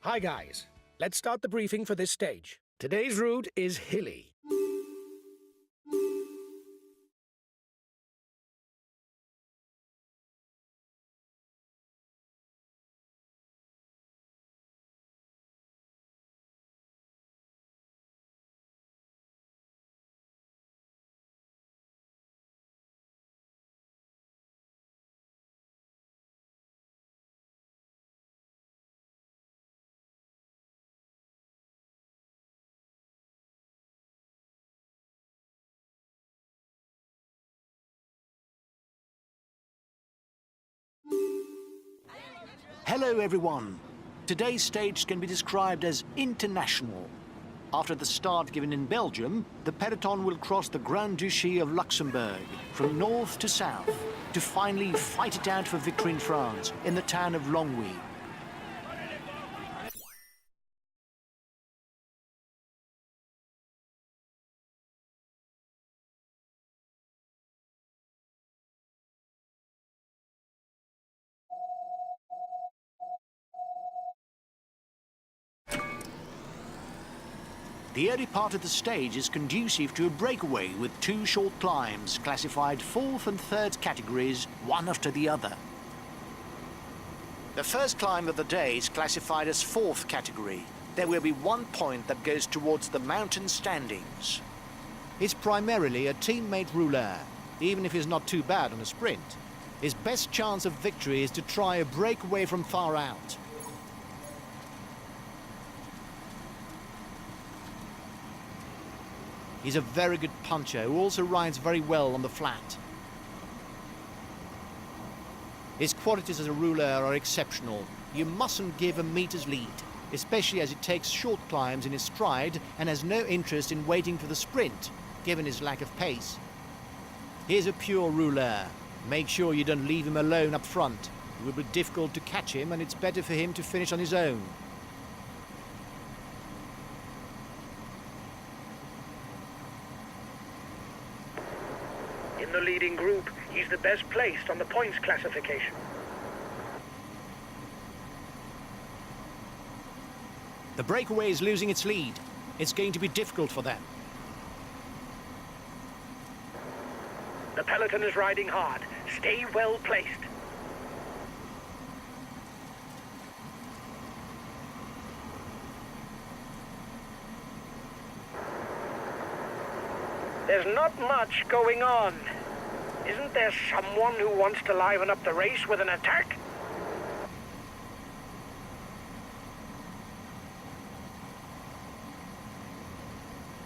Hi guys, let's start the briefing for this stage. Today's route is hilly. Hello everyone. Today's stage can be described as international. After the start given in Belgium, the peloton will cross the Grand Duchy of Luxembourg from north to south to finally fight it out for victory in France in the town of Longwy. The early part of the stage is conducive to a breakaway with two short climbs, classified 4th and 3rd categories, one after the other. The first climb of the day is classified as 4th category. There will be 1 point that goes towards the mountain standings. He's primarily a teammate rouleur, even if he's not too bad on a sprint. His best chance of victory is to try a breakaway from far out. He's a very good puncher who also rides very well on the flat. His qualities as a rouleur are exceptional. You mustn't give a meter's lead, especially as he takes short climbs in his stride and has no interest in waiting for the sprint, given his lack of pace. He's a pure rouleur. Make sure you don't leave him alone up front. It will be difficult to catch him, and it's better for him to finish on his own. In the leading group, he's the best placed on the points classification. The breakaway is losing its lead. It's going to be difficult for them. The peloton is riding hard. Stay well placed. There's not much going on. Isn't there someone who wants to liven up the race with an attack?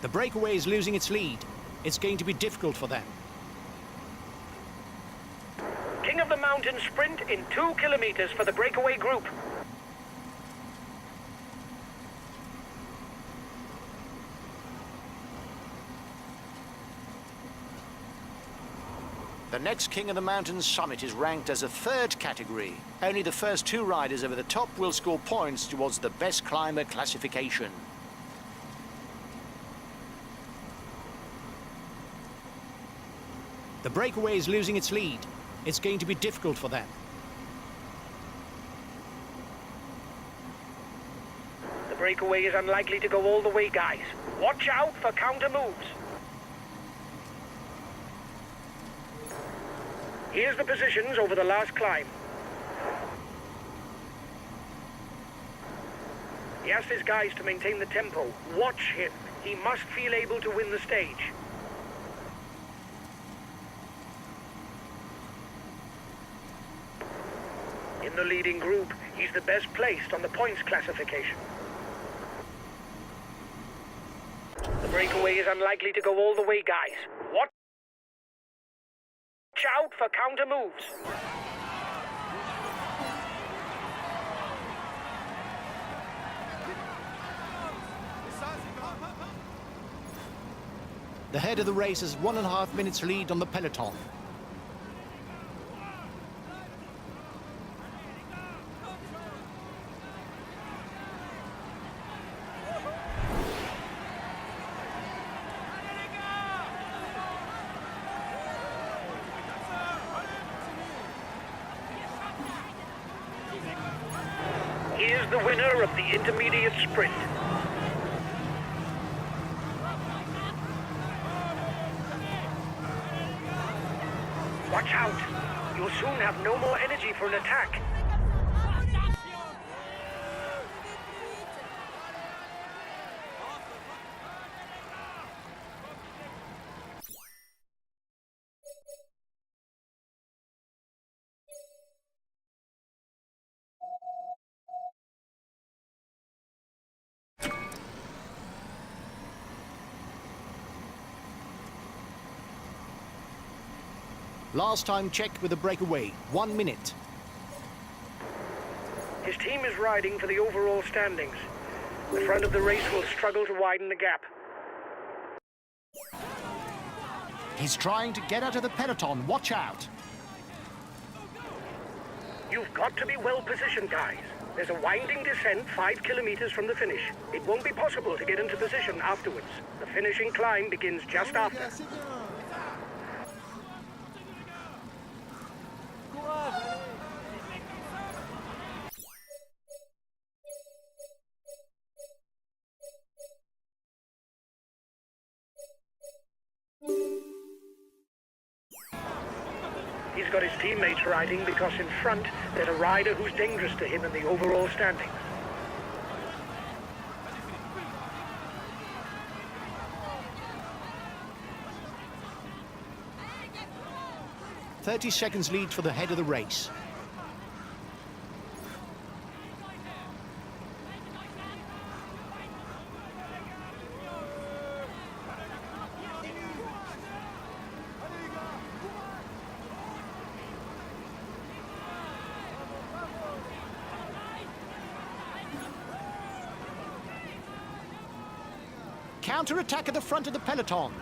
The breakaway is losing its lead. It's going to be difficult for them. King of the Mountain sprint in 2 kilometers for the breakaway group. The next King of the Mountain summit is ranked as a 3rd category. Only the first 2 riders over the top will score points towards the best climber classification. The breakaway is losing its lead. It's going to be difficult for them. The breakaway is unlikely to go all the way, guys. Watch out for counter moves. Here's the positions over the last climb. He asked his guys to maintain the tempo. Watch him. He must feel able to win the stage. In the leading group, he's the best placed on the points classification. The breakaway is unlikely to go all the way, guys. Watch out for counter moves. The head of the race has 1.5 minutes lead on the peloton. here's the winner of the intermediate sprint. Watch out! You'll soon have no more energy for an attack. Last time checked with a breakaway, 1 minute. His team is riding for the overall standings. The front of the race will struggle to widen the gap. He's trying to get out of the peloton, watch out. You've got to be well positioned, guys. There's a winding descent 5 kilometers from the finish. It won't be possible to get into position afterwards. The finishing climb begins just after. He's got his teammates riding because in front there's a rider who's dangerous to him in the overall standings. .30 lead for the head of the race. Counter-attack at the front of the peloton.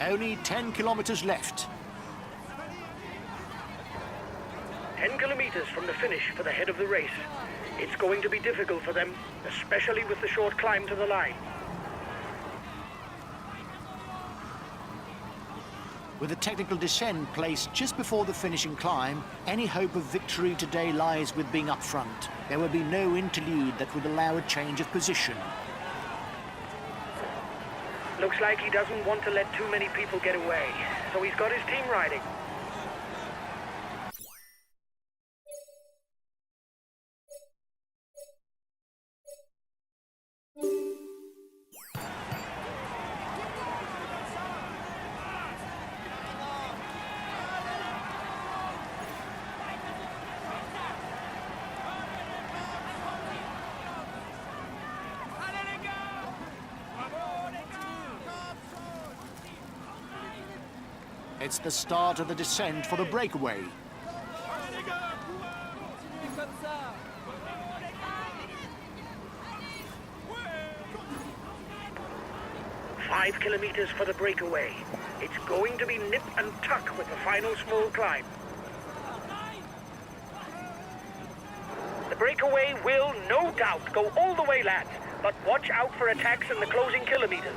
Only 10 kilometers left. 10 kilometers from the finish for the head of the race. It's going to be difficult for them, especially with the short climb to the line. With a technical descent placed just before the finishing climb, any hope of victory today lies with being up front. There will be no interlude that would allow a change of position. Looks like he doesn't want to let too many people get away, so he's got his team riding. It's the start of the descent for the breakaway. Five kilometers for the breakaway. It's going to be nip and tuck with the final small climb. The breakaway will, no doubt, go all the way, lads, but watch out for attacks in the closing kilometers.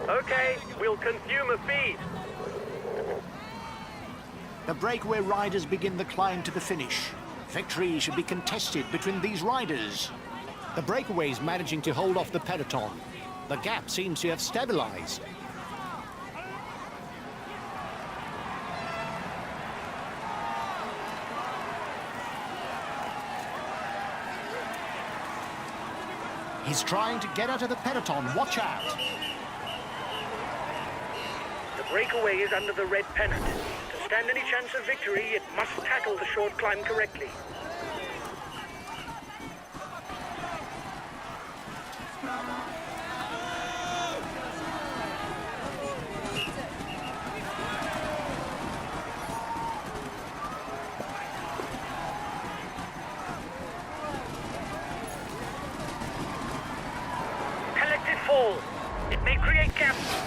Okay, we'll consume a feed. The breakaway riders begin the climb to the finish. Victory should be contested between these riders. The breakaway's managing to hold off the peloton. The gap seems to have stabilized. He's trying to get out of the peloton. Watch out. The breakaway is under the red pennant. To stand any chance of victory, it must tackle the short climb correctly. Collected fall. It may create gaps.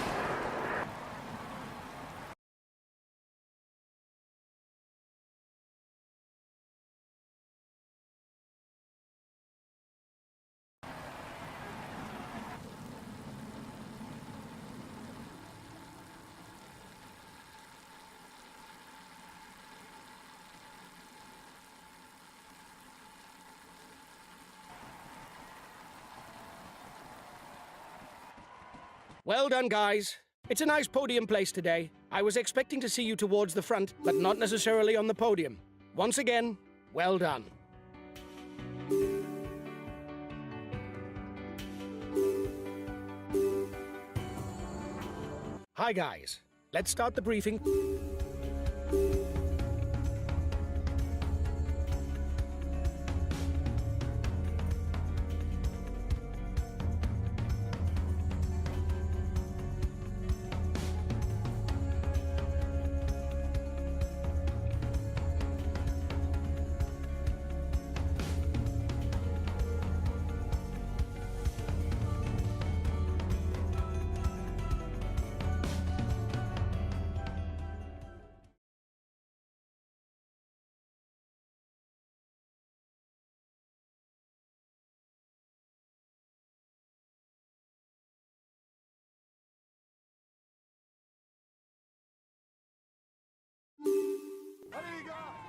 Well done, guys. It's a nice podium place today. I was expecting to see you towards the front, but not necessarily on the podium. Once again, well done. Hi, guys. Let's start the briefing.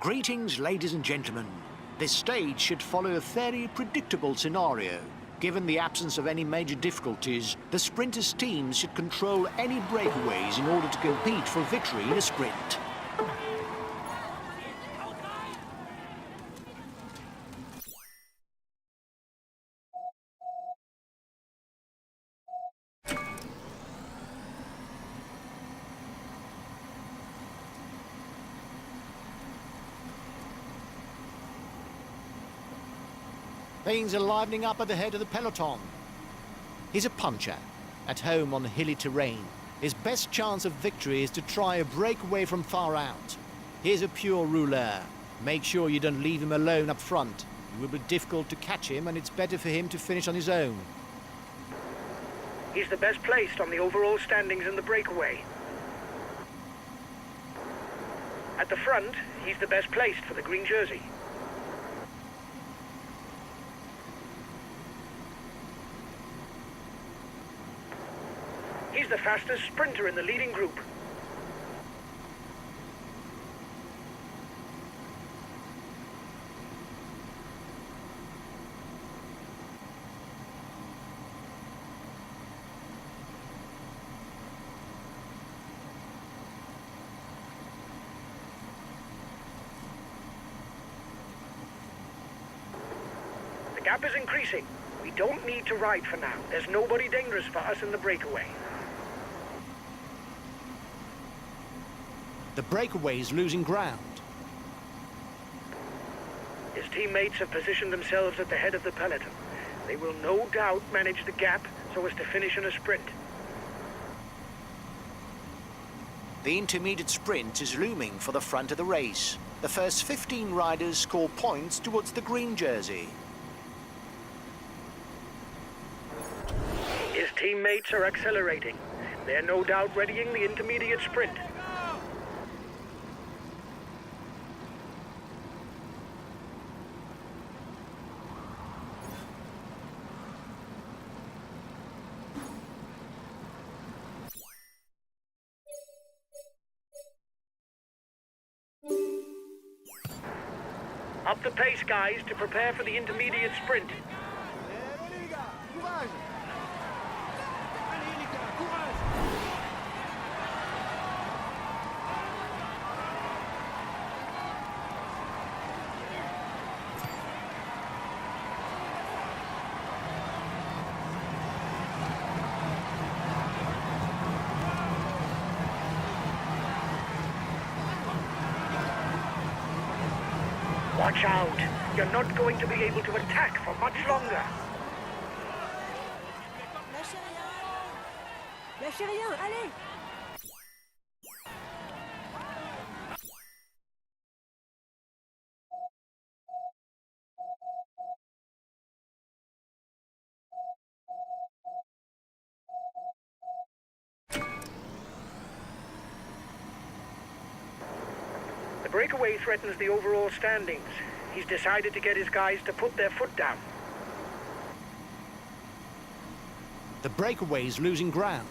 Greetings, ladies and gentlemen. This stage should follow a fairly predictable scenario. Given the absence of any major difficulties, the sprinters' teams should control any breakaways in order to compete for victory in a sprint. Things are livening up at the head of the peloton. He's a puncher, at home on hilly terrain. His best chance of victory is to try a breakaway from far out. He's a pure rouleur. Make sure you don't leave him alone up front. It will be difficult to catch him, and it's better for him to finish on his own. He's the best placed on the overall standings in the breakaway. At the front, he's the best placed for the green jersey. He's the fastest sprinter in the leading group. The gap is increasing. We don't need to ride for now. There's nobody dangerous for us in the breakaway. The breakaway is losing ground. His teammates have positioned themselves at the head of the peloton. They will no doubt manage the gap so as to finish in a sprint. The intermediate sprint is looming for the front of the race. The first 15 riders score points towards the green jersey. His teammates are accelerating. They're no doubt readying the intermediate sprint. Up the pace, guys, to prepare for the intermediate sprint. Watch out. You're not going to be able to attack for much longer. Lâchez rien. Lâchez rien, allez. The breakaway threatens the overall standings. He's decided to get his guys to put their foot down. The breakaway's losing ground.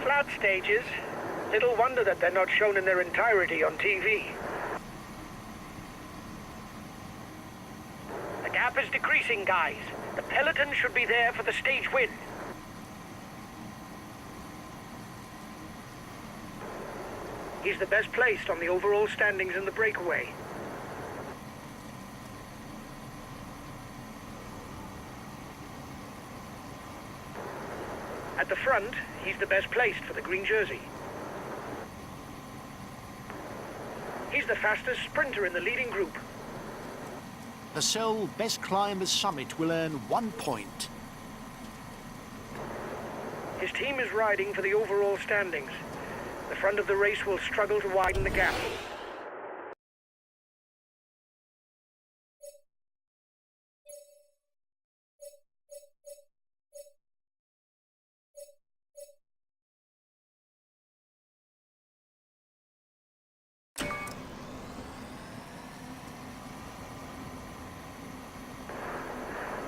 Flat stages. Little wonder that they're not shown in their entirety on TV. The gap is decreasing, guys. The peloton should be there for the stage win. He's the best placed on the overall standings in the breakaway. At the front, he's the best placed for the green jersey. He's the fastest sprinter in the leading group. The sole best climber's summit will earn 1 point. His team is riding for the overall standings. The front of the race will struggle to widen the gap.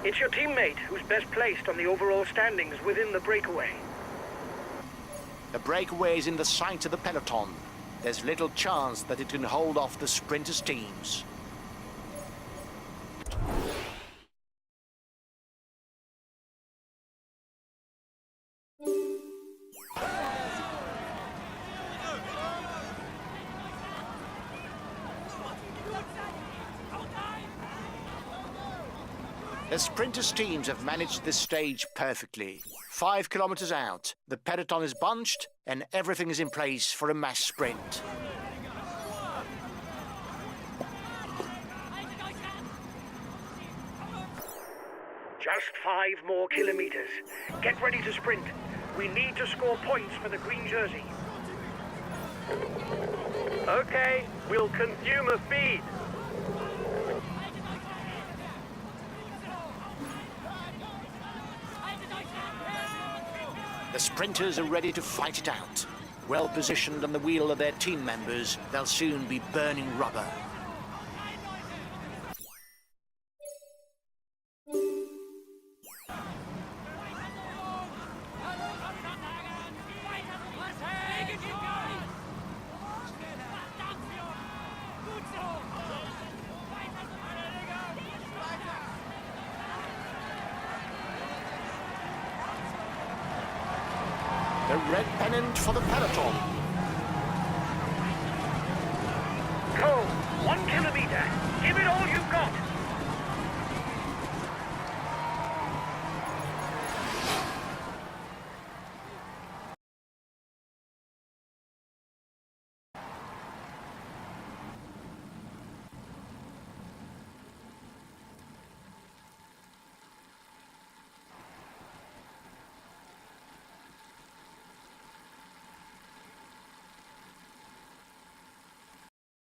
It's your teammate who's best placed on the overall standings within the breakaway. The breakaway is in the sight of the peloton. There's little chance that it can hold off the sprinters' teams. The sprinters' teams have managed this stage perfectly. 5 kilometers out, the peloton is bunched and everything is in place for a mass sprint. Just 5 more kilometers. Get ready to sprint. We need to score points for the green jersey. Okay, we'll consume a feed. The sprinters are ready to fight it out. Well positioned on the wheel of their team members, they'll soon be burning rubber. The red pennant for the peloton. Go! 1 kilometer. Give it all you've got.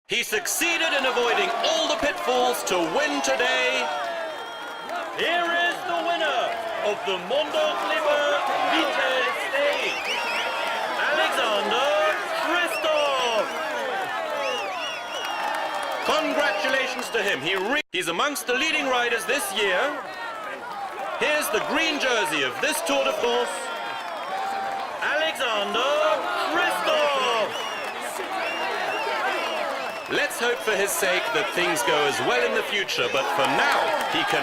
He succeeded in avoiding all the pitfalls to win today. Here is the winner of the Mondokliber Vite stage, Alexander Christoph. Congratulations to him. He's amongst the leading riders this year. Here's the green jersey of this Tour de France, Alexander Christoph. Let's hope for his sake that things go as well in the future, but for now, he can...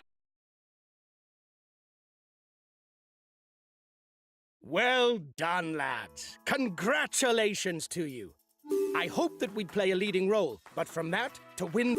Well done, lads. Congratulations to you. I hoped that we'd play a leading role, but from that to win...